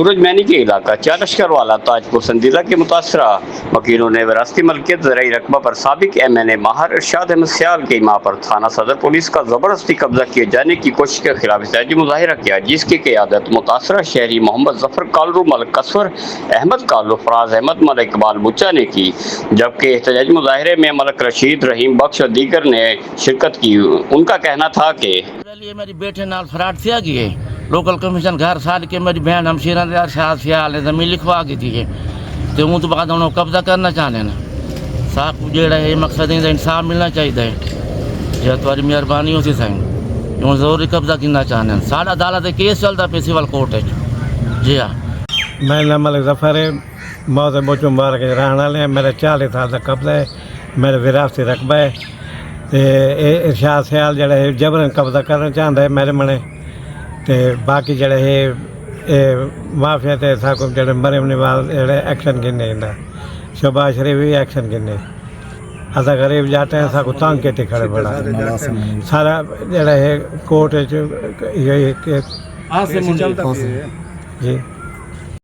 सूरज many के इलाका चालश्कर वाला ताजपुर संदीला के मुतासरा वकीलों ने विरासती मलकियत ज़राई रकबा पर साबिक MNA माहर इरशाद अहमद सियाल के इमाम पर थाना सदर पुलिस का ज़बरदस्ती कब्जा किए जाने की कोशिश के खिलाफ एहतजाजी मुजाहिरा किया, जिसकी क़यादत मुतासरा शहरी मोहम्मद जफर कालरू, मलिक कसवर अहमद कालू, फराज अहमद, मलिक इकबाल बुच्चा ने की। जबकि एहतजाजी मुजाहिरे में मलिक रशीद, रहीम बख्श और दीगर ने शिरकत की। उनका कहना था कि मेरी बेटे नाल फराड सिया गई लोकल कमीशन घर साल के मेरी बहन हमशीरा ने शाह सियाल ने जमीन लिखवा की थी तो वो तो बाद उन्होंने कब्जा करना चाहते हैं। साफ जेड़ा है मकसद है इंसाफ मिलना चाहिए जो तुम्हारी मेहरबानी होती सही हूँ जरूरी कब्जा करना चाहते हैं। साढ़ा अदालत केस चलता पे सिविल कोर्ट है। जी हाँ, मेरा नाम मलिक जफर है, मौत बहुत मुबारक रहने वाले। मेरा 40 साल का कब्जा है, मेरा विरासती रकबा है। इरशाद सियाल जड़ा है जबरन कब्जा करना चाहता है मेरे मने ते बाकी जड़े है माफिया ते साको जड़े मरियम नवाज जड़े एक्शन गिने ना शहबाज शरीफ भी एक्शन गिने असा गरीब जाते हैं साको तंग के खड़े बड़ा सारा जड़ा है कोर्ट जी